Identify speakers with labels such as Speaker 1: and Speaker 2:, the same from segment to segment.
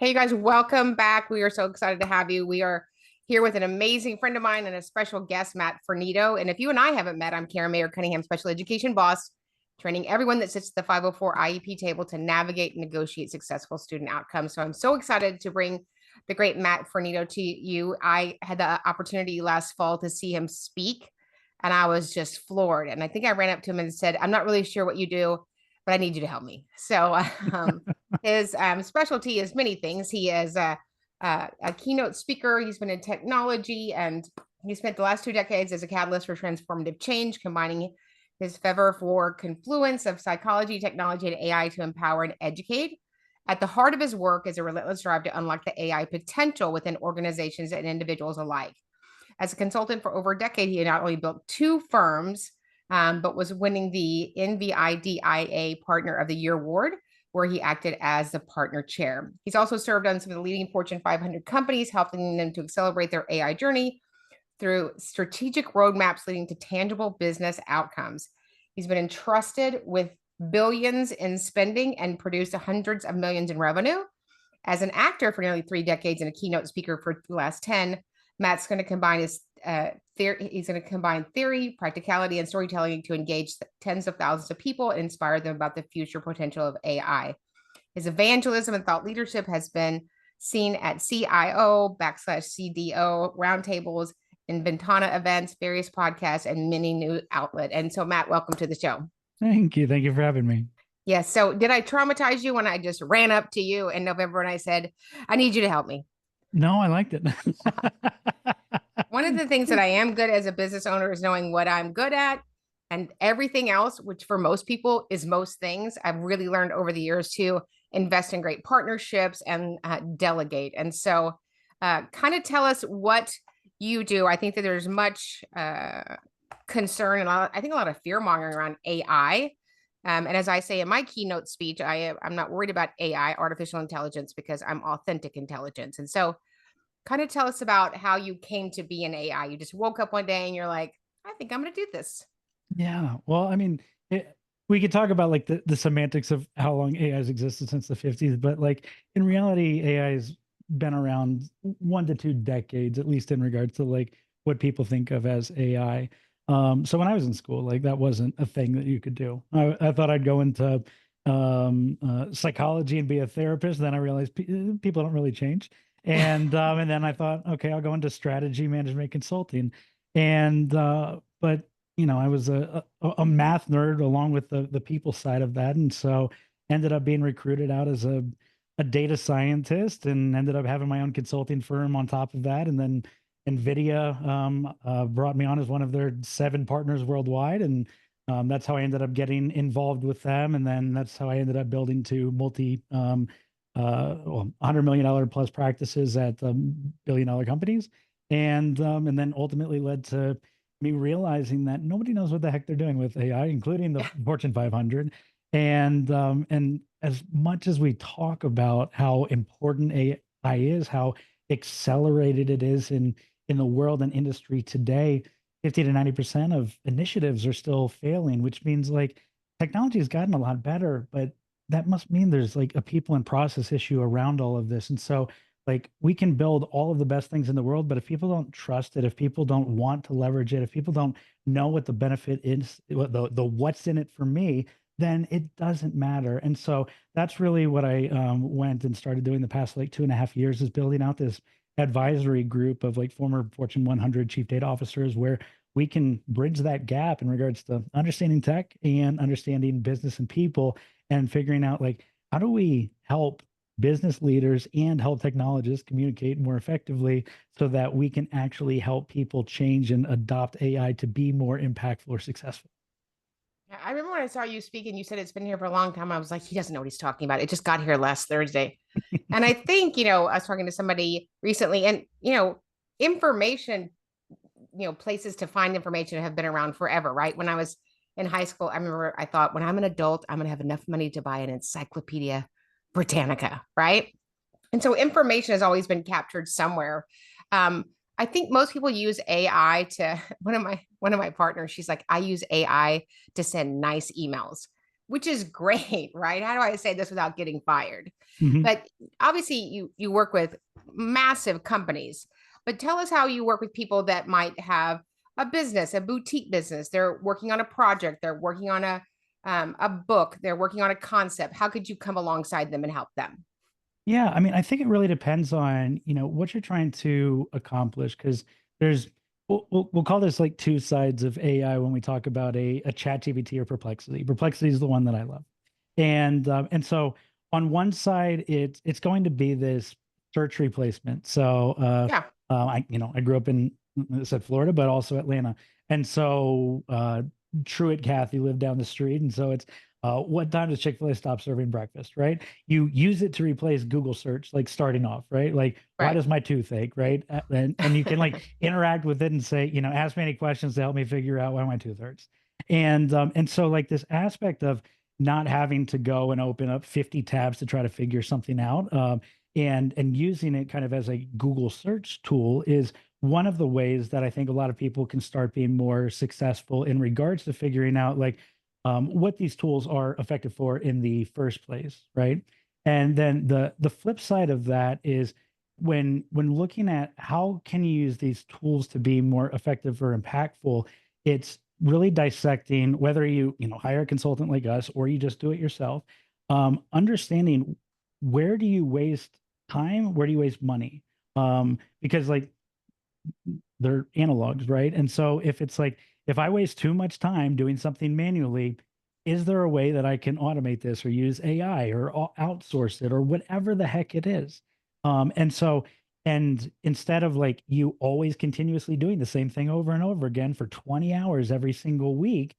Speaker 1: Hey, you guys, welcome back. We are so excited to have you. We are here with an amazing friend of mine and a special guest, Matt Fornito. And if you and I haven't met, I'm Karen Mayer Cunningham, special education boss, training everyone that sits at the 504 IEP table to navigate and negotiate successful student outcomes. So I'm so excited to bring the great Matt Fornito to you. I had the opportunity last fall to see him speak, and I was just floored. And I think I ran up to him and said, I'm not really sure what you do, but I need you to help me. So his specialty is many things. He is a keynote speaker. He's been in technology, and he spent the last 2 decades as a catalyst for transformative change, combining his fervor for confluence of psychology, technology, and AI to empower and educate. At the heart of his work is a relentless drive to unlock the AI potential within organizations and individuals alike. As a consultant for over a decade, he not only built two firms, but was winning the NVIDIA Partner of the Year award, where he acted as the partner chair. He's also served on some of the leading Fortune 500 companies, helping them to accelerate their AI journey through strategic roadmaps leading to tangible business outcomes. He's been entrusted with billions in spending and produced hundreds of millions in revenue. As an actor for nearly 3 decades and a keynote speaker for the last 10, Matt's going to combine his theory. He's going to combine theory, practicality, and storytelling to engage tens of thousands of people and inspire them about the future potential of AI. His evangelism and thought leadership has been seen at CIO/CDO roundtables, in Ventana events, various podcasts, and many new outlets. And so, Matt, welcome to the show.
Speaker 2: Thank you. Thank you for having me.
Speaker 1: Yes. So, did I traumatize you when I just ran up to you in November and I said, I need you to help me?
Speaker 2: No, I liked it.
Speaker 1: One of the things that I am good as a business owner is knowing what I'm good at, and everything else, which for most people is most things. I've really learned over the years to invest in great partnerships and delegate. And so, kind of tell us what you do. I think that there's much concern and I think a lot of fear mongering around AI. And as I say in my keynote speech, I'm not worried about AI, artificial intelligence, because I'm authentic intelligence. And so, kind of tell us about how you came to be an AI. You just woke up one day and you're like, I think I'm going to do this.
Speaker 2: Yeah. Well, I mean, we could talk about like the semantics of how long AI has existed since the 50s, but like in reality, AI has been around 1 to 2 decades, at least in regards to like what people think of as AI. So when I was in school, like that wasn't a thing that you could do. I thought I'd go into psychology and be a therapist. Then I realized people don't really change. And then I thought, okay, I'll go into strategy management consulting. But I was a math nerd along with the people side of that. And so ended up being recruited out as a data scientist and ended up having my own consulting firm on top of that. And then NVIDIA brought me on as one of their 7 partners worldwide. And that's how I ended up getting involved with them. And then that's how I ended up building to $100 million plus practices at billion-dollar companies. And then ultimately led to me realizing that nobody knows what the heck they're doing with AI, including the Fortune 500. And as much as we talk about how important AI is, how accelerated it is in the world and industry today, 50 to 90% of initiatives are still failing, which means like technology has gotten a lot better, but that must mean there's like a people and process issue around all of this. And so like we can build all of the best things in the world, but if people don't trust it, if people don't want to leverage it, if people don't know what the benefit is, what the what's in it for me, then it doesn't matter. And so that's really what I went and started doing the past like 2.5 years, is building out this advisory group of like former Fortune 100 chief data officers, where we can bridge that gap in regards to understanding tech and understanding business and people, and figuring out like how do we help business leaders and health technologists communicate more effectively so that we can actually help people change and adopt AI to be more impactful or successful.
Speaker 1: I remember when I saw you speak and you said it's been here for a long time. I was like, he doesn't know what he's talking about. It just got here last Thursday. And I think, I was talking to somebody recently, and, information, places to find information have been around forever, right? When I was in high school, I remember I thought, when I'm an adult, I'm going to have enough money to buy an Encyclopedia Britannica, right? And so information has always been captured somewhere. I think most people use AI to one of my partners, she's like, I use AI to send nice emails. which is great, right? How do I say this without getting fired?
Speaker 2: Mhm.
Speaker 1: But obviously, you work with massive companies. But tell us how you work with people that might have a business, a boutique business. They're working on a project. They're working on a book. They're working on a concept. How could you come alongside them and help them?
Speaker 2: Yeah, I mean, I think it really depends on, what you're trying to accomplish because there's we'll call this like two sides of AI when we talk about a chat GPT or perplexity. Perplexity is the one that I love. And so on one side, it's going to be this search replacement. So
Speaker 1: Yeah,
Speaker 2: I grew up in I said Florida, but also Atlanta. And so Truett Kathy lived down the street. And so it's what time does Chick-fil-A stop serving breakfast, right? You use it to replace Google search, like starting off, right? Like, why
Speaker 1: right.
Speaker 2: does my tooth ache, right? And you can like interact with it and say, ask me any questions to help me figure out why my tooth hurts. And so like this aspect of not having to go and open up 50 tabs to try to figure something out, and using it kind of as a Google search tool is one of the ways that I think a lot of people can start being more successful in regards to figuring out like what these tools are effective for in the first place, right? And then the flip side of that is when looking at how can you use these tools to be more effective or impactful, it's really dissecting whether you hire a consultant like us or you just do it yourself, understanding where do you waste time, where do you waste money, because like they're analogs, right? And so if it's like if I waste too much time doing something manually, is there a way that I can automate this or use AI or outsource it or whatever the heck it is? And instead of like you always continuously doing the same thing over and over again for 20 hours every single week,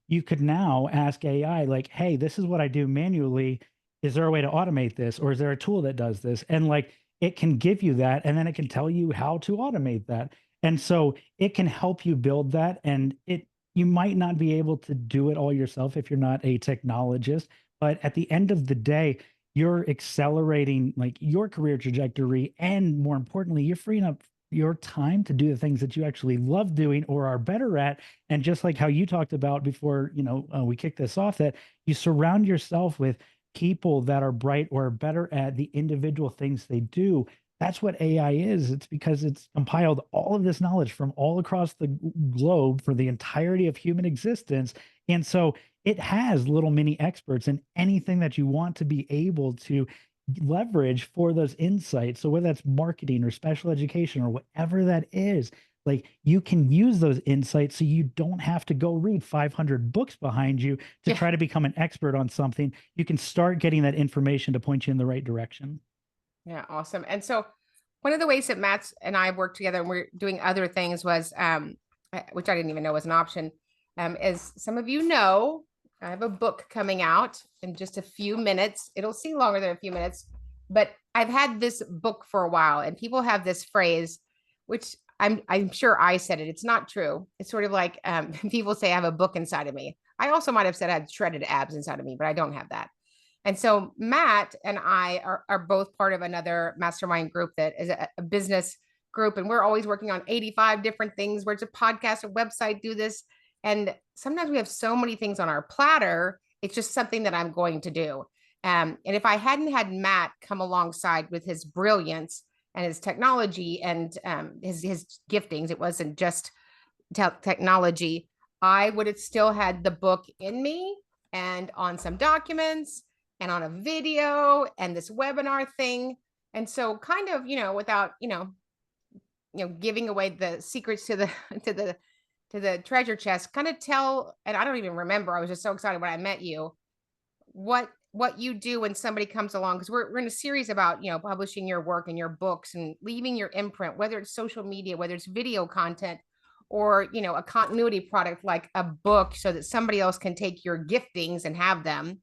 Speaker 2: you could now ask AI like, "Hey, this is what I do manually. Is there a way to automate this, or is there a tool that does this?" And like it can give you that, and then it can tell you how to automate that. And so it can help you build that. And you might not be able to do it all yourself if you're not a technologist, but at the end of the day, you're accelerating like your career trajectory. And more importantly, you're freeing up your time to do the things that you actually love doing or are better at. And just like how you talked about before, we kicked this off, that you surround yourself with people that are bright or better at the individual things they do. That's what AI is. It's because it's compiled all of this knowledge from all across the globe for the entirety of human existence. And so it has little mini experts in anything that you want to be able to leverage for those insights. So whether that's marketing or special education or whatever that is, like you can use those insights so you don't have to go read 500 books behind you to
Speaker 1: Yeah.
Speaker 2: try to become an expert on something. You can start getting that information to point you in the right direction.
Speaker 1: Yeah, awesome. And so one of the ways that Matt's and I worked together and we're doing other things was which I didn't even know was an option. As some of you know, I have a book coming out in just a few minutes. It'll seem longer than a few minutes, but I've had this book for a while and people have this phrase, which I'm sure I said it. It's not true. It's sort of like people say I have a book inside of me. I also might have said I had shredded abs inside of me, but I don't have that. And so Matt and I are both part of another mastermind group that is a business group. And we're always working on 85 different things, where it's a podcast, a website, do this. And sometimes we have so many things on our platter. It's just something that I'm going to do. And if I hadn't had Matt come alongside with his brilliance and his technology and his giftings, it wasn't just technology, I would have still had the book in me and on some documents and on a video and this webinar thing. And so kind of, without, giving away the secrets to the to the to the treasure chest, kind of tell, and I don't even remember, I was just so excited when I met you, what you do when somebody comes along, because we're in a series about publishing your work and your books and leaving your imprint, whether it's social media, whether it's video content, or a continuity product like a book, so that somebody else can take your giftings and have them.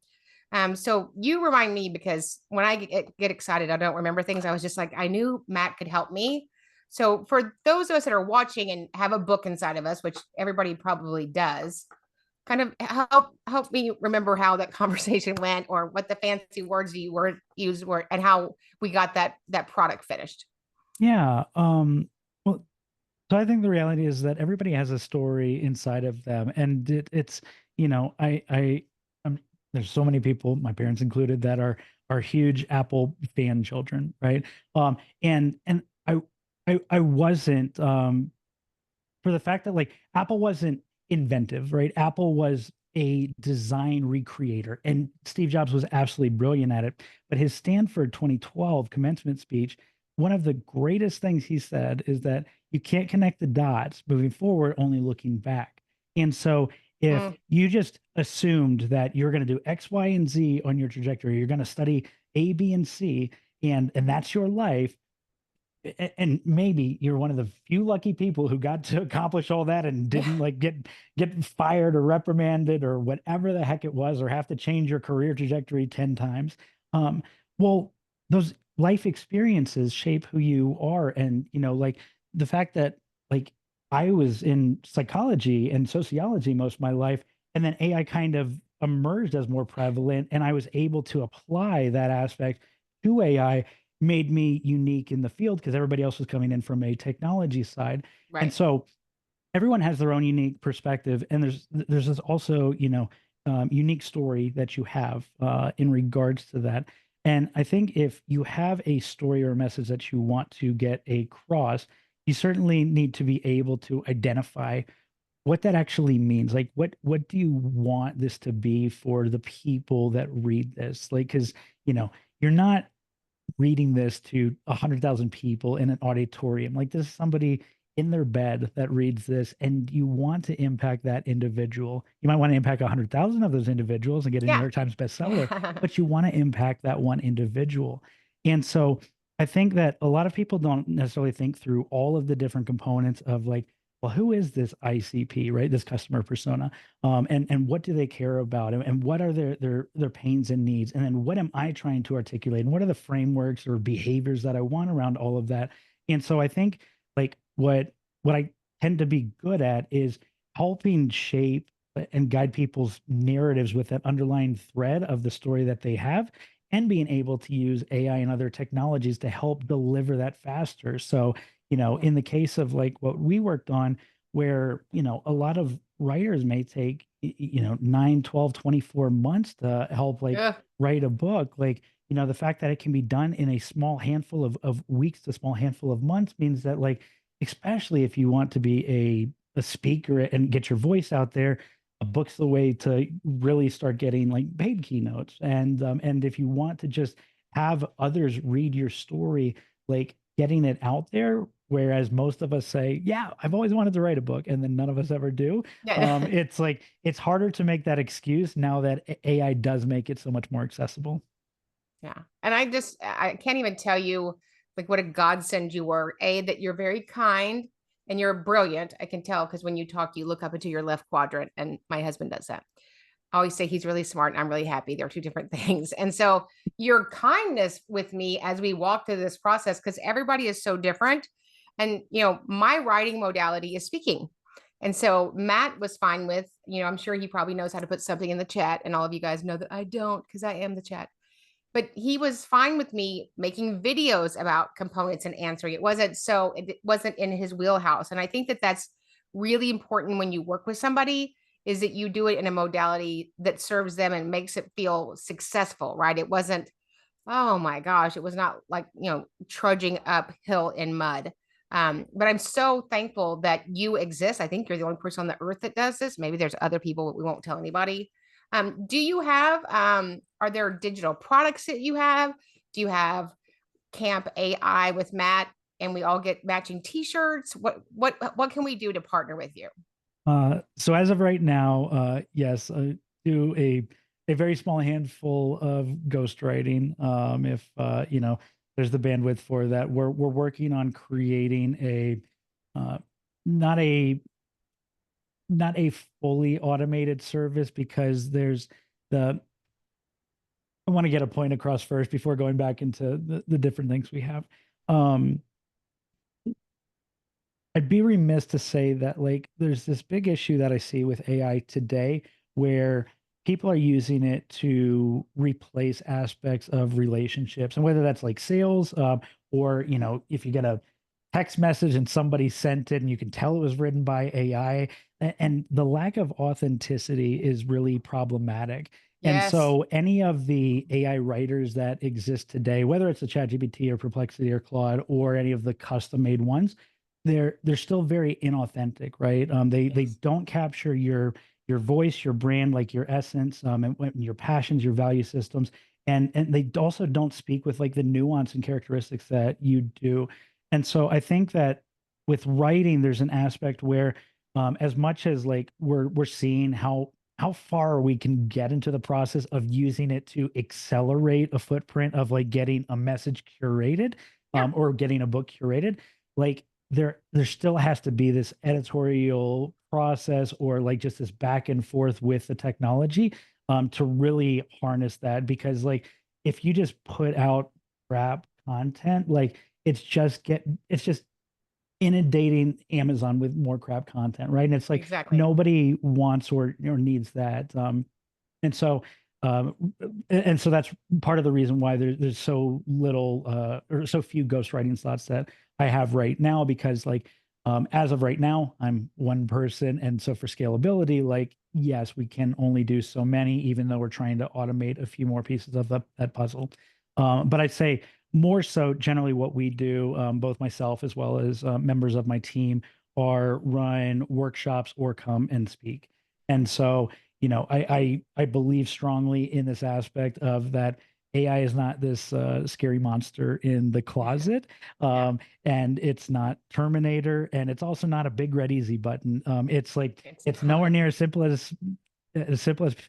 Speaker 1: So you remind me, because when I get excited, I don't remember things. I was just like, I knew Matt could help me. So for those of us that are watching and have a book inside of us, which everybody probably does, kind of help me remember how that conversation went, or what the fancy words you were used were, and how we got that product finished.
Speaker 2: Yeah. Well, so I think the reality is that everybody has a story inside of them, and it's there's so many people, my parents included, that are huge Apple fan children, right? And I wasn't, for the fact that like Apple wasn't inventive, right? Apple was a design recreator, and Steve Jobs was absolutely brilliant at it. But his Stanford 2012 commencement speech, one of the greatest things he said is that you can't connect the dots moving forward, only looking back. And so if
Speaker 1: Mm,
Speaker 2: you just assumed that you're going to do X, Y, and Z on your trajectory, you're going to study A, B, and C, and that's your life, and maybe you're one of the few lucky people who got to accomplish all that and
Speaker 1: yeah.
Speaker 2: didn't like get fired or reprimanded or whatever the heck it was, or have to change your career trajectory 10 times. um well, those life experiences shape who you are. And like the fact that like I was in psychology and sociology most of my life, and then AI kind of emerged as more prevalent, and I was able to apply that aspect to AI, made me unique in the field because everybody else was coming in from a technology side. And
Speaker 1: Right.
Speaker 2: so everyone has their own unique perspective, and there's this also unique story that you have in regards to that. And I think if you have a story or a message that you want to get across, you certainly need to be able to identify what that actually means. Like what do you want this to be for the people that read this? Like, because you're not reading this to 100,000 people in an auditorium. Like, this is somebody in their bed that reads this, and you want to impact that individual. You might want to impact 100,000 of those individuals and get a New
Speaker 1: Yeah.
Speaker 2: York Times bestseller, but you want to impact that one individual. And so I think that a lot of people don't necessarily think through all of the different components of like, well, who is this ICP, right? This customer persona, and what do they care about, and what are their pains and needs, and then what am I trying to articulate, and what are the frameworks or behaviors that I want around all of that. And so I think like what I tend to be good at is helping shape and guide people's narratives with that underlying thread of the story that they have, and being able to use AI and other technologies to help deliver that faster. So
Speaker 1: Yeah.
Speaker 2: in the case of like what we worked on, where a lot of writers may take 9, 12, 24 months to help like
Speaker 1: Ugh.
Speaker 2: write a book. Like the fact that it can be done in a small handful of weeks to small handful of months means that like, especially if you want to be a speaker and get your voice out there, a book's the way to really start getting like paid keynotes. And if you want to just have others read your story, like getting it out there, whereas most of us say, yeah, I've always wanted to write a book, and then none of us ever do.
Speaker 1: Yeah.
Speaker 2: It's like it's harder to make that excuse now that AI does make it so much more accessible.
Speaker 1: Yeah. And I can't even tell you like what a godsend you were. A, that you're very kind and you're brilliant. I can tell because when you talk, you look up into your left quadrant, and my husband does that. I always say he's really smart and I'm really happy. They're two different things. And so your kindness with me as we walk through this process, because everybody is so different. And, my writing modality is speaking. And so Matt was fine with, I'm sure he probably knows how to put something in the chat. And all of you guys know that I don't, because I am the chat. But he was fine with me making videos about components and answering. It wasn't in his wheelhouse. And I think that that's really important when you work with somebody, is that you do it in a modality that serves them and makes it feel successful, right? It wasn't, oh my gosh, it was not like, trudging uphill in mud. But I'm so thankful that you exist. I think you're the only person on the earth that does this. Maybe there's other people, but we won't tell anybody. Do you have, are there digital products that you have? Do you have Camp AI with Matt and we all get matching t-shirts? What can we do to partner with you?
Speaker 2: So as of right now, yes, do a very small handful of ghostwriting. If there's the bandwidth for that, we're working on creating a uh, not a not a fully automated service, because there's the I want to get a point across first before going back into the different things we have. Um, I'd be remiss to say that like there's this big issue that I see with AI today, where people are using it to replace aspects of relationships, and whether that's like sales, or if you get a text message and somebody sent it and you can tell it was written by AI, and the lack of authenticity is really problematic. And
Speaker 1: Yes.
Speaker 2: so any of the AI writers that exist today, whether it's a ChatGPT or Perplexity or Claude or any of the custom made ones, they're still very inauthentic, right? They
Speaker 1: Yes.
Speaker 2: don't capture your voice, your brand, like your essence, and your passions, your value systems, and they also don't speak with like the nuance and characteristics that you do. And so I think that with writing, there's an aspect where, as much as like we're seeing how far we can get into the process of using it to accelerate a footprint of like getting a message curated,
Speaker 1: Yeah.
Speaker 2: or getting a book curated, like there still has to be this editorial process or like just this back and forth with the technology, to really harness that. Because like if you just put out crap content, like it's just inundating Amazon with more crap content, right? And it's like
Speaker 1: Exactly.
Speaker 2: nobody wants or needs that. And so um, and so that's part of the reason why there's so little, or so few ghostwriting slots that I have right now, because like as of right now, I'm one person. And so for scalability, like, yes, we can only do so many, even though we're trying to automate a few more pieces of that puzzle. But I'd say more so generally what we do, both myself as well as members of my team, are run workshops or come and speak. And so, I believe strongly in this aspect of that AI is not this scary monster in the closet,
Speaker 1: Yeah.
Speaker 2: and it's not Terminator, and it's also not a big red easy button. It's like
Speaker 1: It's
Speaker 2: it's
Speaker 1: not.
Speaker 2: nowhere near as simple as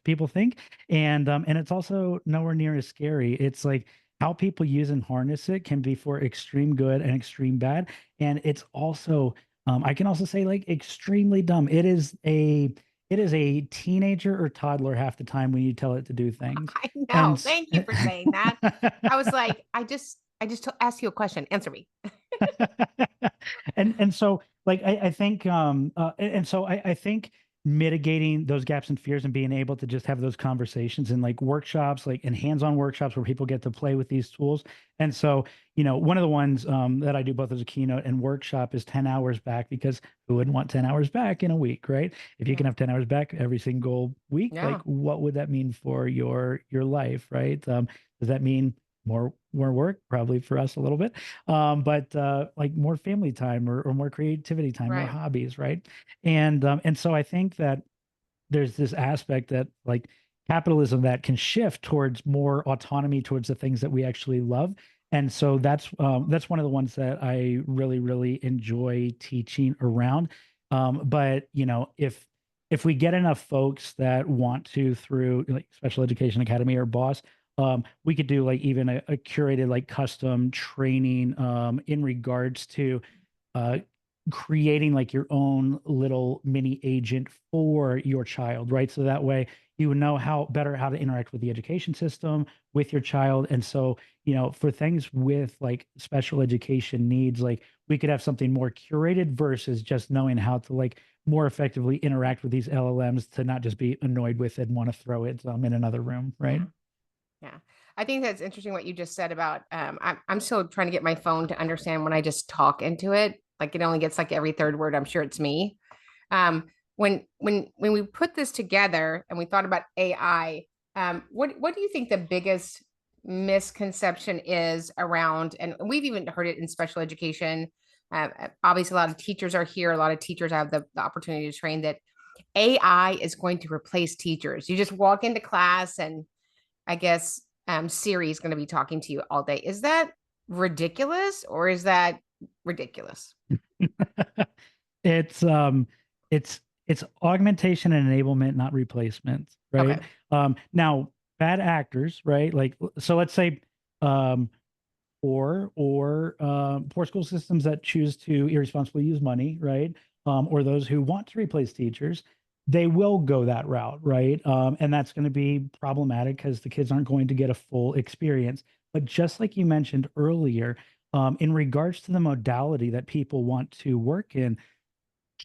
Speaker 2: people think, and it's also nowhere near as scary. It's like how people use and harness it can be for extreme good and extreme bad, and it's also I can also say like extremely dumb. It is a teenager or toddler half the time when you tell it to do things.
Speaker 1: I
Speaker 2: And
Speaker 1: know. Thank you for saying that. I was like, I just asked you a question. Answer me.
Speaker 2: and so like I think and so I think mitigating those gaps and fears and being able to just have those conversations and like workshops, like in hands-on workshops where people get to play with these tools. And so one of the ones that I do both as a keynote and workshop is 10 hours back, because who wouldn't want 10 hours back in a week, right? If you
Speaker 1: Yeah.
Speaker 2: can have 10 hours back every single week, like
Speaker 1: Yeah.
Speaker 2: what would that mean for your life, right? Does that mean more work? Probably for us a little bit, but like more family time, or more creativity time, more
Speaker 1: Right.
Speaker 2: hobbies, right? And so I think that there's this aspect that like capitalism that can shift towards more autonomy towards the things that we actually love. And so that's one of the ones that I really enjoy teaching around. But if we get enough folks that want to, through like Special Education Academy or boss, we could do like even a curated like custom training in regards to uh, creating like your own little mini agent for your child, right? So that way you would know how to interact with the education system with your child. And so, for things with like special education needs, like we could have something more curated versus just knowing how to like more effectively interact with these LLMs, to not just be annoyed with it and want to throw it in another room, right?
Speaker 1: Yeah. Yeah. I think that's interesting what you just said about I'm still trying to get my phone to understand when I just talk into it. Like it only gets like every third word. I'm sure it's me. Um, when we put this together and we thought about AI, what do you think the biggest misconception is around? And we've even heard it in special education. Obviously, a lot of teachers are here. A lot of teachers have the opportunity to train that AI is going to replace teachers. You just walk into class and I guess Siri is going to be talking to you all day. Is that ridiculous or is that ridiculous?
Speaker 2: It's it's augmentation and enablement, not replacement, right?
Speaker 1: Okay.
Speaker 2: Now bad actors, right? Like, so let's say um or poor school systems that choose to irresponsibly use money, right? Or those who want to replace teachers, they will go that route, right? And that's going to be problematic because the kids aren't going to get a full experience. But just like you mentioned earlier, in regards to the modality that people want to work in,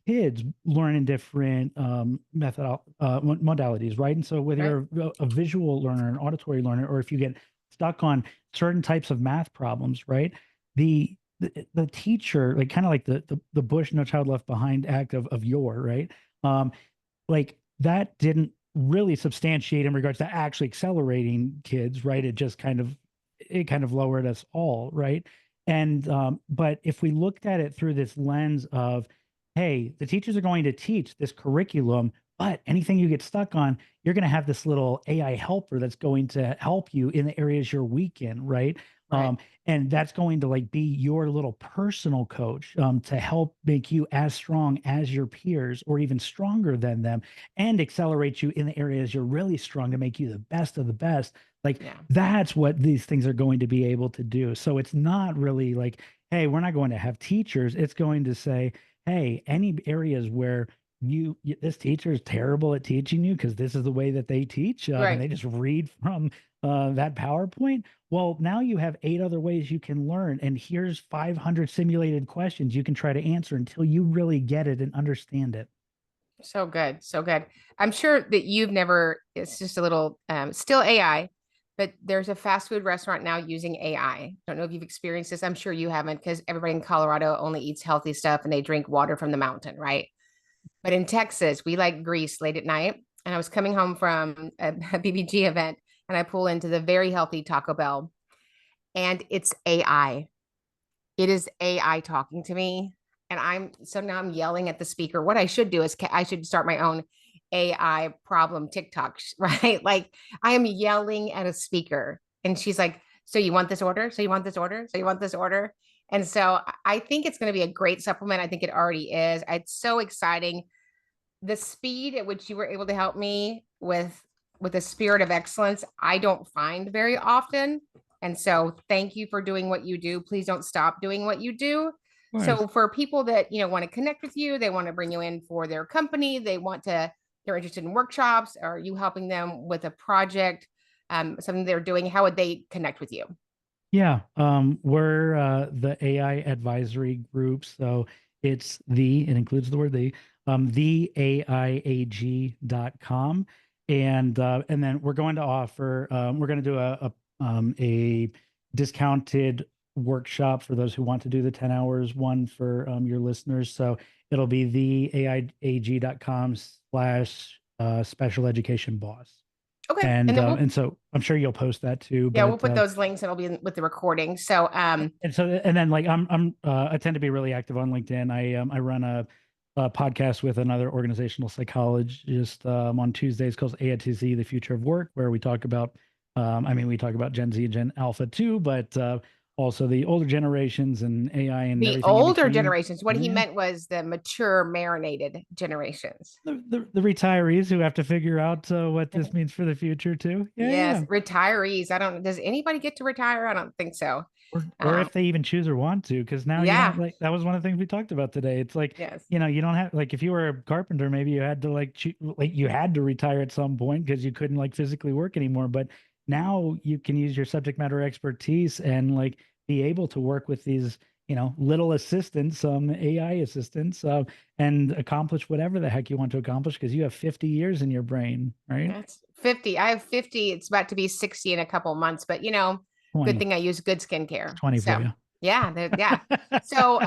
Speaker 2: kids learn in different modalities, right? And so whether
Speaker 1: Right.
Speaker 2: you're a visual learner, an auditory learner, or if you get stuck on certain types of math problems, right? The teacher, like kind of like the Bush No Child Left Behind act of yore, right? Like that didn't really substantiate in regards to actually accelerating kids, right? It kind of lowered us all, right? And but if we looked at it through this lens of, hey, the teachers are going to teach this curriculum, but anything you get stuck on, you're going to have this little AI helper that's going to help you in the areas you're weak in, right?
Speaker 1: Right.
Speaker 2: And that's going to like be your little personal coach to help make you as strong as your peers or even stronger than them, and accelerate you in the areas you're really strong to make you the best of the best. Like
Speaker 1: Yeah.
Speaker 2: that's what these things are going to be able to do. So it's not really like, hey, we're not going to have teachers. It's going to say, hey, any areas where this teacher is terrible at teaching you because this is the way that they teach, and
Speaker 1: Right.
Speaker 2: they just read from that PowerPoint. Well, now you have 8 other ways you can learn, and here's 500 simulated questions you can try to answer until you really get it and understand it.
Speaker 1: So good. So good. I'm sure that you've never, it's just a little, still AI, but there's a fast food restaurant now using AI. Don't know if you've experienced this. I'm sure you haven't, because everybody in Colorado only eats healthy stuff and they drink water from the mountain, right? But in Texas, we like grease late at night. And I was coming home from a BBG event and I pull into the very healthy Taco Bell, and it's AI. It is AI talking to me. And now I'm yelling at the speaker. What I should do is I should start my own AI problem TikTok, right? Like I am yelling at a speaker and she's like, so you want this order? So you want this order? So you want this order? And so I think it's going to be a great supplement. I think it already is. It's so exciting. The speed at which you were able to help me with a spirit of excellence, I don't find very often. And so thank you for doing what you do. Please don't stop doing what you do.
Speaker 2: Of course.
Speaker 1: So for people that, want to connect with you, they want to bring you in for their company, they're interested in workshops, are you helping them with a project, something they're doing, how would they connect with you?
Speaker 2: Yeah, we're the AI advisory group. So it includes the word the AIAG.com. And then we're going to offer, we're going to do a discounted workshop for those who want to do the 10 hours one for your listeners. So it'll be the AIAG.com/special education boss.
Speaker 1: Okay. And then
Speaker 2: And so I'm sure you'll post that too,
Speaker 1: yeah, we'll
Speaker 2: but
Speaker 1: put those links and it'll be with the recording. So,
Speaker 2: and then like I tend to be really active on LinkedIn. I run a podcast with another organizational psychologist on Tuesdays called A to Z, the future of work, where we talk about we talk about Gen Z and Gen Alpha too, but also the older generations and AI and
Speaker 1: the
Speaker 2: everything in
Speaker 1: older
Speaker 2: between.
Speaker 1: generations, what he
Speaker 2: Yeah.
Speaker 1: meant was the mature, marinated generations.
Speaker 2: The retirees who have to figure out what this means for the future too. Yeah,
Speaker 1: Yes,
Speaker 2: yeah.
Speaker 1: retirees. I don't, does anybody get to retire? I don't think so.
Speaker 2: Or
Speaker 1: Um,
Speaker 2: if they even choose or want to, because now you don't
Speaker 1: yeah,
Speaker 2: like that was one of the things we talked about today. It's like,
Speaker 1: yes,
Speaker 2: you don't have like if you were a carpenter, maybe you had to like you had to retire at some point because you couldn't like physically work anymore. But now you can use your subject matter expertise and like be able to work with these, little assistants, AI assistants, and accomplish whatever the heck you want to accomplish because you have 50 years in your brain, right?
Speaker 1: that's 50. I have 50. It's about to be 60 in a couple months, but
Speaker 2: 20.
Speaker 1: good thing I use good
Speaker 2: It's
Speaker 1: skincare.
Speaker 2: 20 for
Speaker 1: So
Speaker 2: you.
Speaker 1: yeah, yeah. So,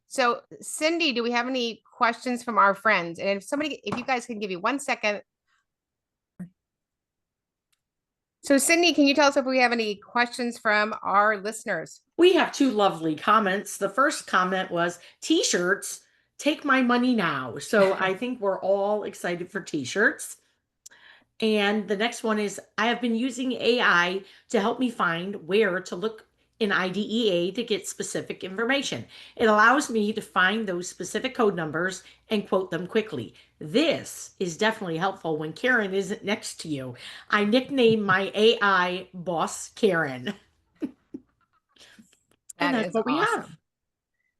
Speaker 1: so Cindy, do we have any questions from our friends? And if you guys can give you 1 second. So Cindy, can you tell us if we have any questions from our listeners?
Speaker 3: We have two lovely comments. The first comment was t-shirts, take my money now. So I think we're all excited for t-shirts. And the next one is I have been using AI to help me find where to look in IDEA to get specific information. It allows me to find those specific code numbers and quote them quickly. This is definitely helpful when Karen isn't next to you. I nicknamed my AI boss Karen. And
Speaker 1: That
Speaker 3: that's
Speaker 1: is
Speaker 3: what we have.
Speaker 1: awesome.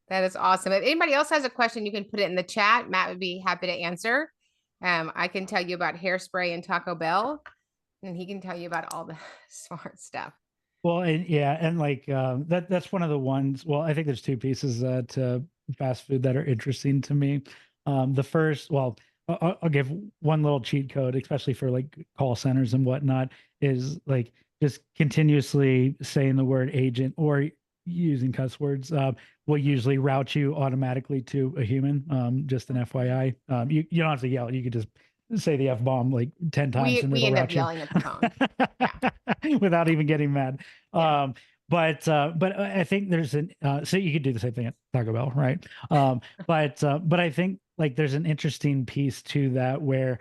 Speaker 1: That is awesome. If anybody else has a question, you can put it in the chat. Matt would be happy to answer. I can tell you about hairspray and Taco Bell, and he can tell you about all the smart stuff.
Speaker 2: Well, and yeah, and like that's one of the ones. Well, I think there's two pieces to fast food that are interesting to me. The first, well, I'll give one little cheat code, especially for like call centers and whatnot, is like just continuously saying the word agent or using cuss words will usually route you automatically to a human. Just an FYI. You don't have to yell. You could just say the F-bomb like 10 times and
Speaker 1: We
Speaker 2: it'll
Speaker 1: end up
Speaker 2: route you
Speaker 1: yelling at the phone.
Speaker 2: without even getting mad.
Speaker 1: Yeah.
Speaker 2: But I think there's an so you could do the same thing at Taco Bell, right? But I think like there's an interesting piece to that where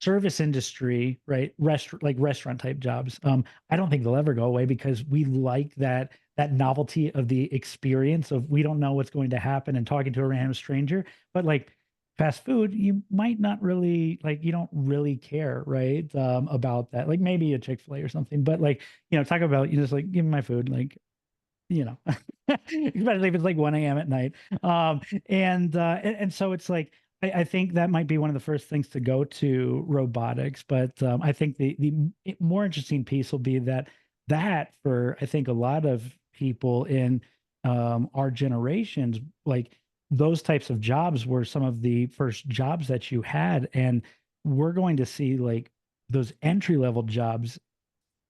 Speaker 2: service industry, right? Restaurant type jobs. I don't think they'll ever go away because we like that novelty of the experience of we don't know what's going to happen and talking to a random stranger. But like fast food, you might not really like you don't really care, right? About that. Like maybe a Chick-fil-A or something, but like, talk about you just like give me my food, like especially if it's like 1 a.m. at night. And so it's like I think that might be one of the first things to go to robotics. But I think the more interesting piece will be that for I think a lot of people in our generations, like those types of jobs were some of the first jobs that you had, and we're going to see like those entry level jobs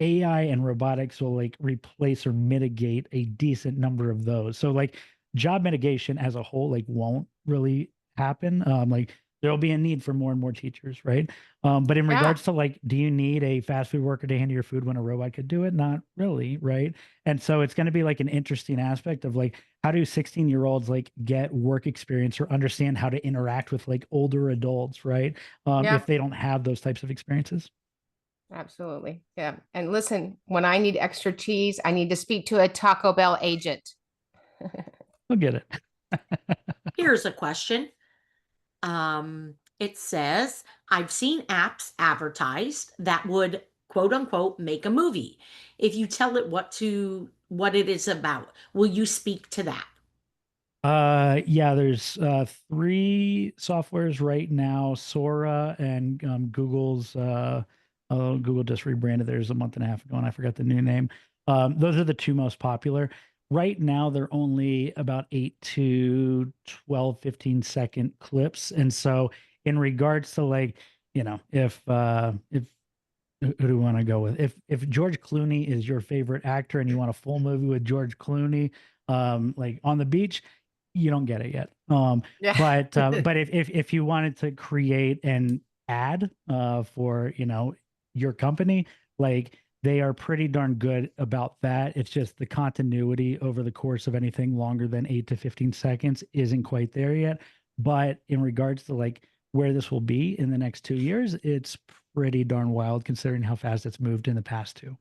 Speaker 2: AI and robotics will like replace or mitigate a decent number of those. So like job mitigation as a whole like won't really happen. Like there'll be a need for more and more teachers, right? But in
Speaker 1: Yeah.
Speaker 2: regards to like, do you need a fast food worker to hand you your food when a robot could do it? Not really, right? And so it's going to be like an interesting aspect of like how do 16-year-olds like get work experience or understand how to interact with like older adults, right?
Speaker 1: Yeah.
Speaker 2: If they don't have those types of experiences.
Speaker 1: Absolutely. Yeah. And listen, when I need extra cheese, I need to speak to a Taco Bell agent.
Speaker 2: We'll get it.
Speaker 3: Here's a question. It says, I've seen apps advertised that would quote unquote make a movie. If you tell it what it is about, will you speak to that?
Speaker 2: Yeah, there's three softwares right now, Sora and Google's Google just rebranded theirs a month and a half ago, and I forgot the new name. Those are the two most popular. Right now, they're only about 8 to 12, 15-second clips. And so in regards to like, if who do we want to go with? If George Clooney is your favorite actor and you want a full movie with George Clooney, like on the beach, you don't get it yet.
Speaker 1: Yeah.
Speaker 2: But if you wanted to create an ad for your company, like they are pretty darn good about that. It's just the continuity over the course of anything longer than 8 to 15 seconds isn't quite there yet. But in regards to like where this will be in the next 2 years, it's pretty darn wild considering how fast it's moved in the past two.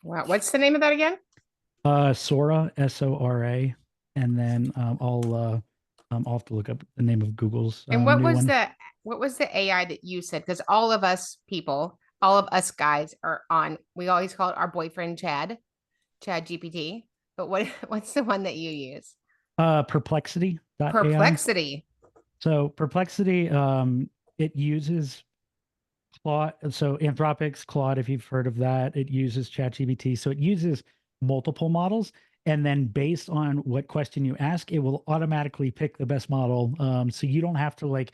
Speaker 1: Wow. What's the name of that again?
Speaker 2: Sora, Sora, and then I'll have to look up the name of Google's
Speaker 1: And what
Speaker 2: new
Speaker 1: was
Speaker 2: one.
Speaker 1: the AI that you said? Because all of us people, all of us guys are on, we always call it our boyfriend Chad GPT. But what's the one that you use?
Speaker 2: Perplexity.ai.
Speaker 1: Perplexity.
Speaker 2: So Perplexity, it uses Claude. So Anthropic's Claude, if you've heard of that, it uses ChatGPT. So it uses multiple models. And then based on what question you ask, it will automatically pick the best model. So you don't have to like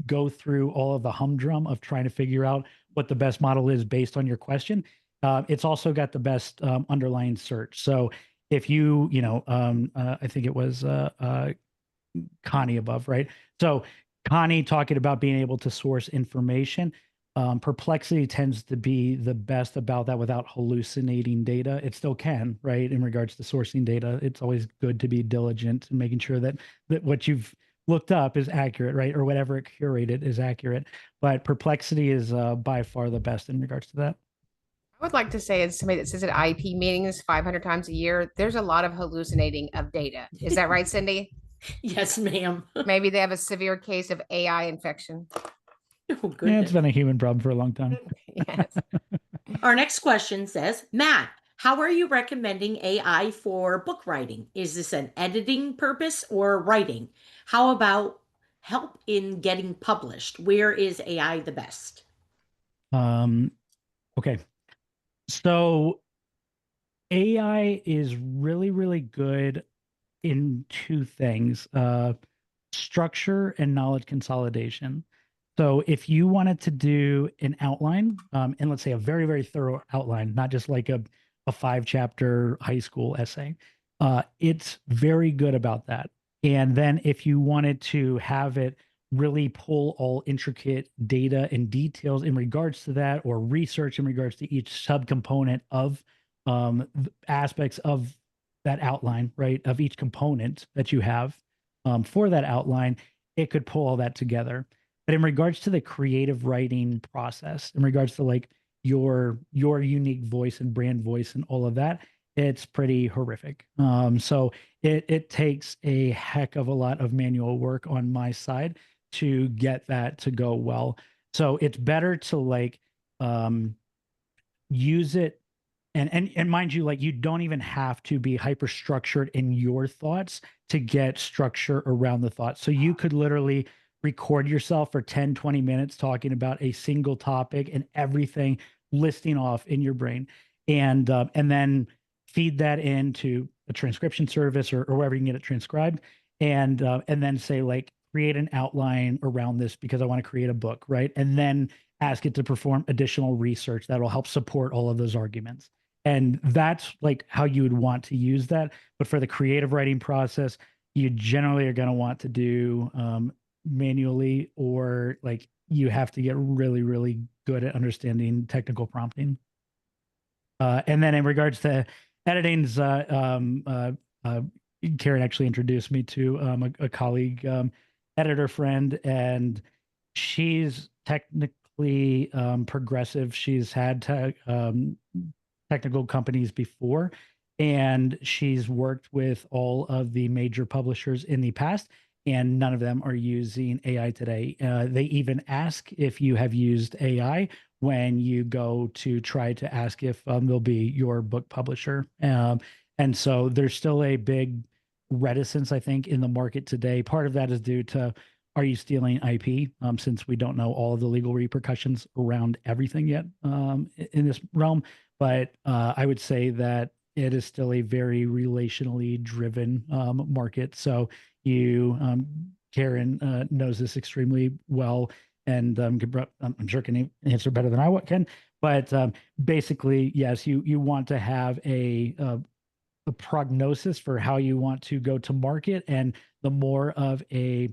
Speaker 2: go through all of the humdrum of trying to figure out what the best model is based on your question. It's also got the best underlying search. So if I think it was Connie above, right? So Connie talking about being able to source information. Perplexity tends to be the best about that without hallucinating data. It still can, right? In regards to sourcing data, it's always good to be diligent and making sure that what you've looked up is accurate, right? Or whatever it curated is accurate. But Perplexity is by far the best in regards to that.
Speaker 1: I would like to say, as somebody that sits at IP meetings 500 times a year, there's a lot of hallucinating of data. Is that right, Cindy?
Speaker 3: Yes, ma'am.
Speaker 1: Maybe they have a severe case of AI infection.
Speaker 3: Oh, goodness.
Speaker 2: Yeah, it's been a human problem for a long time.
Speaker 1: Yes.
Speaker 3: Our next question says, Matt, how are you recommending AI for book writing? Is this an editing purpose or writing? How about help in getting published? Where is AI the best?
Speaker 2: Okay. So AI is really, really good in two things, structure and knowledge consolidation. So if you wanted to do an outline, and let's say a very, very thorough outline, not just like a 5-chapter high school essay, it's very good about that. And then if you wanted to have it really pull all intricate data and details in regards to that, or research in regards to each subcomponent of aspects of that outline, right? Of each component that you have for that outline, it could pull all that together. But in regards to the creative writing process, in regards to like your unique voice and brand voice and all of that, it's pretty horrific. So it takes a heck of a lot of manual work on my side to get that to go well. So it's better to like use it, and mind you, like you don't even have to be hyper structured in your thoughts to get structure around the thoughts. So you could literally record yourself for 10-20 minutes talking about a single topic and everything listing off in your brain, and then feed that into a transcription service or wherever you can get it transcribed, and then say like, create an outline around this because I want to create a book, right? And then ask it to perform additional research that will help support all of those arguments. And that's like how you would want to use that. But for the creative writing process, you generally are going to want to do manually, or like you have to get really, really good at understanding technical prompting. And then in regards to editing's, Karen actually introduced me to a colleague, editor friend, and she's technically progressive. She's had technical companies before, and she's worked with all of the major publishers in the past, and none of them are using AI today. They even ask if you have used AI when you go to try to ask if they'll be your book publisher. And so there's still a big reticence, I think, in the market today. Part of that is due to, are you stealing IP? Since we don't know all of the legal repercussions around everything yet in this realm. But I would say that it is still a very relationally driven market. So you, Karen, knows this extremely well, and I'm sure can answer better than I can. But basically, yes, you want to have a prognosis for how you want to go to market, and the more of a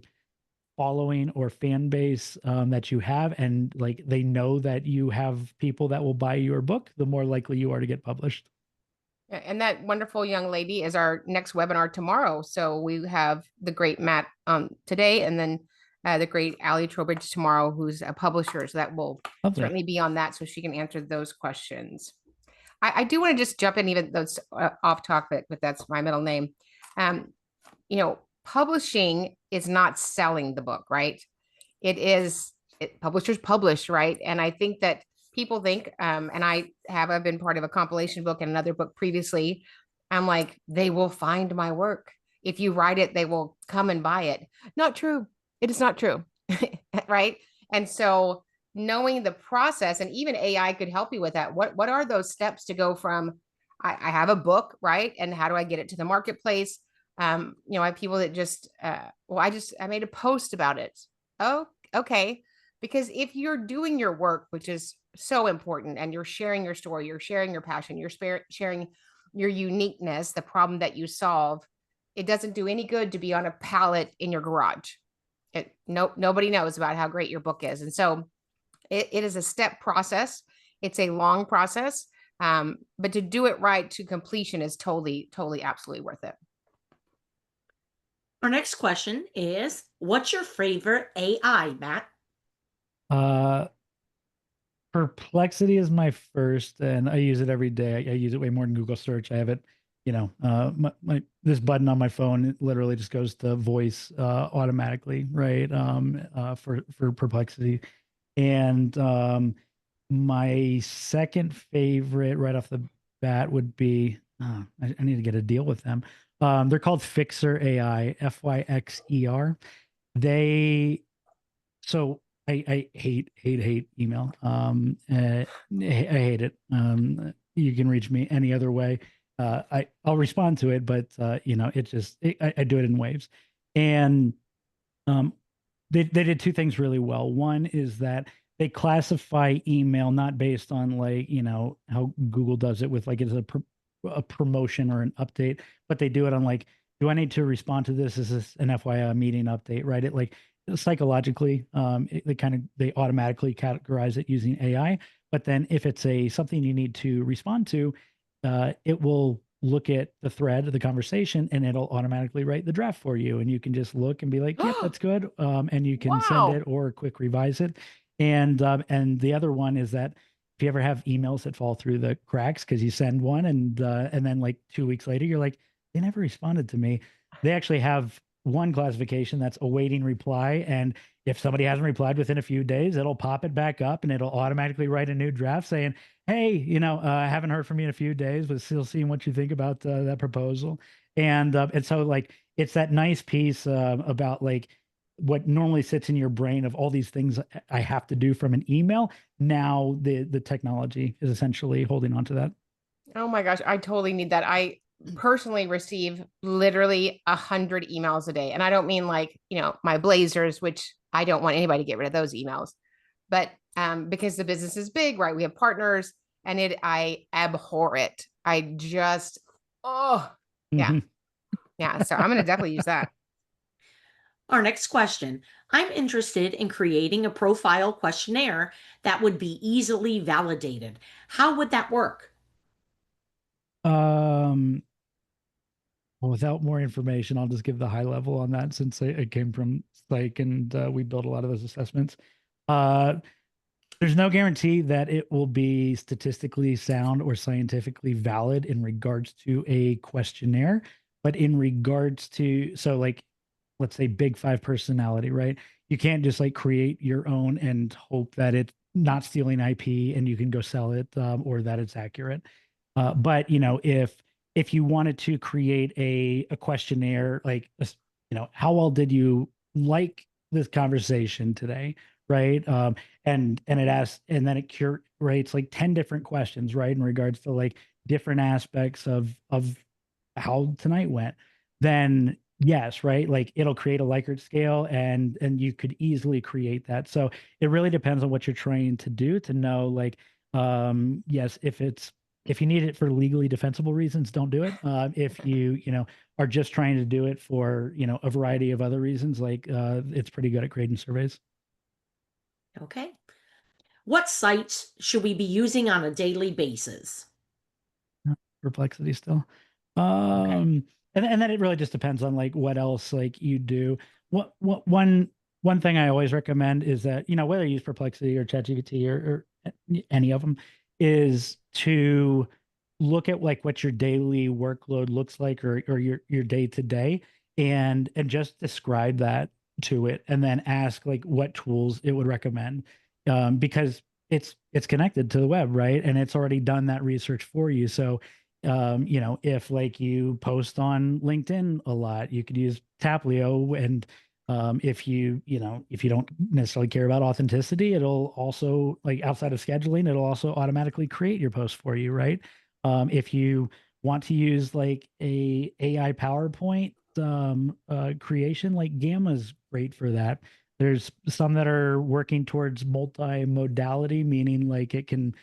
Speaker 2: following or fan base that you have, and like they know that you have people that will buy your book, the more likely you are to get published.
Speaker 1: And that wonderful young lady is our next webinar tomorrow. So we have the great Matt today, and then the great Allie Trowbridge tomorrow, who's a publisher. So that will certainly be on that, so she can answer those questions. I do want to just jump in, even though it's off topic, but that's my middle name. Publishing is not selling the book, right? Publishers publish, right? And I think that people think, and I've been part of a compilation book and another book previously. I'm like, they will find my work. If you write it, they will come and buy it. Not true. It is not true, right? And so knowing the process, and even AI could help you with that. What are those steps to go from, I have a book, right? And how do I get it to the marketplace? I have people that just, I made a post about it. Oh, okay. Because if you're doing your work, which is so important, and you're sharing your story, you're sharing your passion, you're sharing your uniqueness, the problem that you solve, it doesn't do any good to be on a pallet in your garage. Nobody knows about how great your book is. And so it is a step process. It's a long process. But to do it right to completion is totally, absolutely worth it.
Speaker 3: Our next question is, what's your favorite AI, Matt?
Speaker 2: Perplexity is my first, and I use it every day. I use it way more than Google search. I have it, this button on my phone, it literally just goes to voice automatically, right? For Perplexity. And my second favorite right off the bat would be, I need to get a deal with them. They're called Fixer AI, Fyxer. I hate email. I hate it. You can reach me any other way. I'll respond to it, but I do it in waves. And they did two things really well. One is that they classify email not based on how Google does it with it's a promotion or an update, but they do it on do I need to respond to this? Is this an FYI meeting update, right? psychologically, they automatically categorize it using AI. But then if it's something you need to respond to, it will look at the thread of the conversation and it'll automatically write the draft for you. And you can just look and be like, yep, that's good. And you can send it
Speaker 1: Wow.
Speaker 2: or quick revise it. And the other one is that if you ever have emails that fall through the cracks because you send one and then like 2 weeks later, you're like, they never responded to me. They actually have one classification that's awaiting reply. And if somebody hasn't replied within a few days, it'll pop it back up and it'll automatically write a new draft saying, hey, I haven't heard from you in a few days, but still seeing what you think about that proposal. And so like, it's that nice piece about like what normally sits in your brain of all these things I have to do from an email. Now the technology is essentially holding on to that.
Speaker 1: Oh my gosh, I totally need that. I personally receive literally 100 emails a day. And I don't mean like, my blazers, which I don't want anybody to get rid of those emails. But because the business is big, right? We have partners and I abhor it. I just, oh, yeah.
Speaker 2: Mhm.
Speaker 1: Yeah. So I'm going to definitely use that.
Speaker 3: Our next question. I'm interested in creating a profile questionnaire that would be easily validated. How would that work?
Speaker 2: Um, well, without more information, I'll just give the high level on that since it came from Psych and we built a lot of those assessments. Uh, there's no guarantee that it will be statistically sound or scientifically valid in regards to a questionnaire, but in regards to, so like, let's say big five personality, right? You can't just like create your own and hope that it's not stealing IP and you can go sell it or that it's accurate. But if you wanted to create a questionnaire, like how well did you like this conversation today, right? And it asks, and then it curates like 10 different questions, right, in regards to like different aspects of how tonight went. Then yes, right, like it'll create a Likert scale, and you could easily create that. So it really depends on what you're trying to do to know, like, yes, if you need it for legally defensible reasons, don't do it. If you are just trying to do it for a variety of other reasons, like it's pretty good at creating surveys.
Speaker 3: Okay. What sites should we be using on a daily basis?
Speaker 2: Perplexity still.
Speaker 3: Okay.
Speaker 2: And then it really just depends on like what else like you do. What one thing I always recommend is that whether you use Perplexity or ChatGPT or any of them is to look at like what your daily workload looks like or your day to day and just describe that to it and then ask like what tools it would recommend because it's connected to the web, right? And it's already done that research for you. So if like you post on LinkedIn a lot, you could use Taplio. And if you don't necessarily care about authenticity, it'll also, like outside of scheduling, it'll also automatically create your post for you, right? If you want to use like a AI PowerPoint creation, like Gamma's great for that. There's some that are working towards multimodality, meaning like it can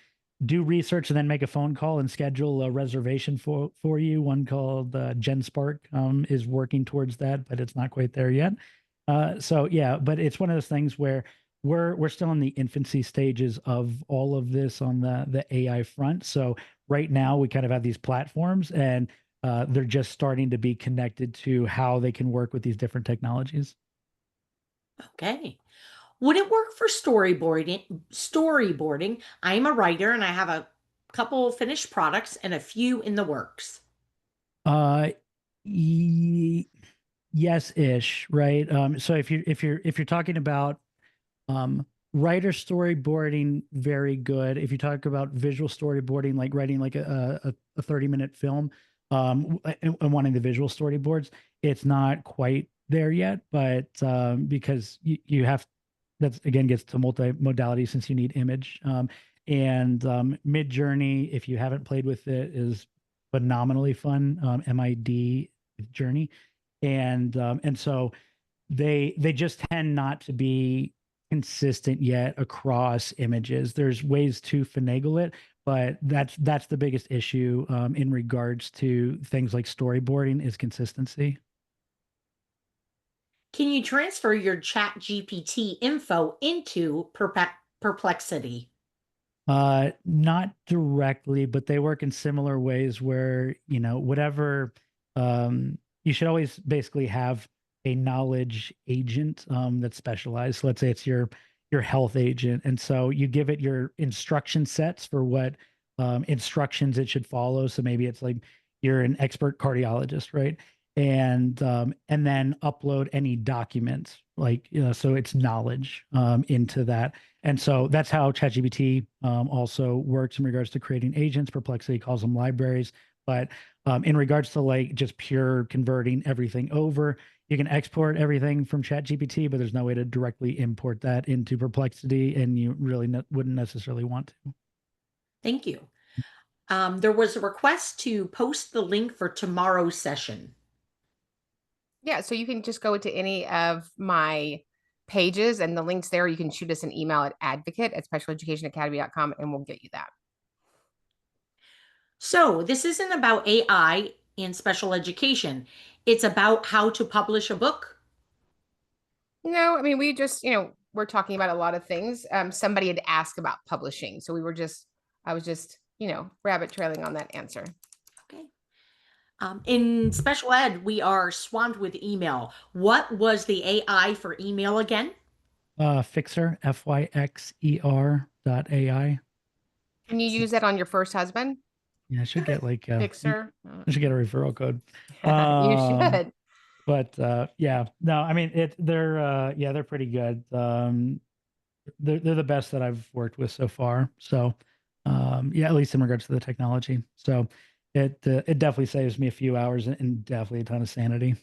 Speaker 2: do research and then make a phone call and schedule a reservation for you. One called GenSpark is working towards that, but it's not quite there yet. So yeah, but it's one of those things where we're still in the infancy stages of all of this on the AI front. So right now we kind of have these platforms and they're just starting to be connected to how they can work with these different technologies.
Speaker 3: Okay. Would it work for storyboarding? Storyboarding. I'm a writer and I have a couple finished products and a few in the works.
Speaker 2: Uh, yes-ish, right? So if you're talking about writer storyboarding, very good. If you talk about visual storyboarding, like writing like a 30-minute film, and wanting the visual storyboards, it's not quite there yet, but because you have that's again gets to multimodality since you need image. And Mid Journey, if you haven't played with it, is phenomenally fun. MID Journey, and so they just tend not to be consistent yet across images. There's ways to finagle it, but that's the biggest issue in regards to things like storyboarding is consistency.
Speaker 3: Can you transfer your chat GPT info into Perplexity?
Speaker 2: Not directly, but they work in similar ways where, whatever, you should always basically have a knowledge agent that's specialized. So let's say it's your health agent. And so you give it your instruction sets for what instructions it should follow. So maybe it's like you're an expert cardiologist, right? And then upload any documents, like, so it's knowledge into that. And so that's how ChatGPT also works in regards to creating agents. Perplexity calls them libraries. But in regards to like just pure converting everything over, you can export everything from ChatGPT, but there's no way to directly import that into Perplexity, and you really wouldn't necessarily want to.
Speaker 3: Thank you. There was a request to post the link for tomorrow's session.
Speaker 1: Yeah, so you can just go to any of my pages and the links there. You can shoot us an email at advocate@specialeducationacademy.com and we'll get you that.
Speaker 3: So this isn't about AI in special education. It's about how to publish a book.
Speaker 1: No, I mean, we just, we're talking about a lot of things. Somebody had asked about publishing. So I was just, rabbit trailing on that answer.
Speaker 3: Okay. In special ed, we are swamped with email. What was the AI for email again?
Speaker 2: Fixer, FYXER.ai.
Speaker 1: Can you use that on your first husband?
Speaker 2: Yeah, I should get like
Speaker 1: Fixer.
Speaker 2: I should get a referral code.
Speaker 1: You should.
Speaker 2: But yeah, no, I mean they're pretty good. They're the best that I've worked with so far. So yeah, at least in regards to the technology. So it definitely saves me a few hours and definitely a ton of sanity.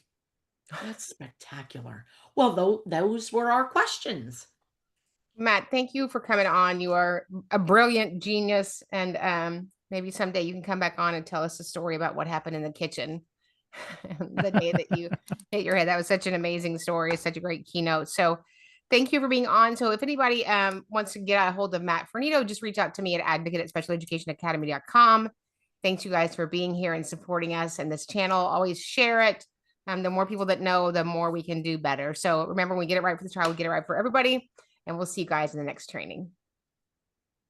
Speaker 3: That's spectacular. Well, those were our questions.
Speaker 1: Matt, thank you for coming on. You are a brilliant genius, and maybe someday you can come back on and tell us a story about what happened in the kitchen the day that you hit your head. That was such an amazing story. It's such a great keynote. So thank you for being on. So if anybody wants to get a hold of Matt Fornito, just reach out to me at advocate@specialeducationacademy.com. Thanks you guys for being here and supporting us and this channel. Always share it. The more people that know, the more we can do better. So remember, when we get it right for the child, we get it right for everybody. And we'll see you guys in the next training.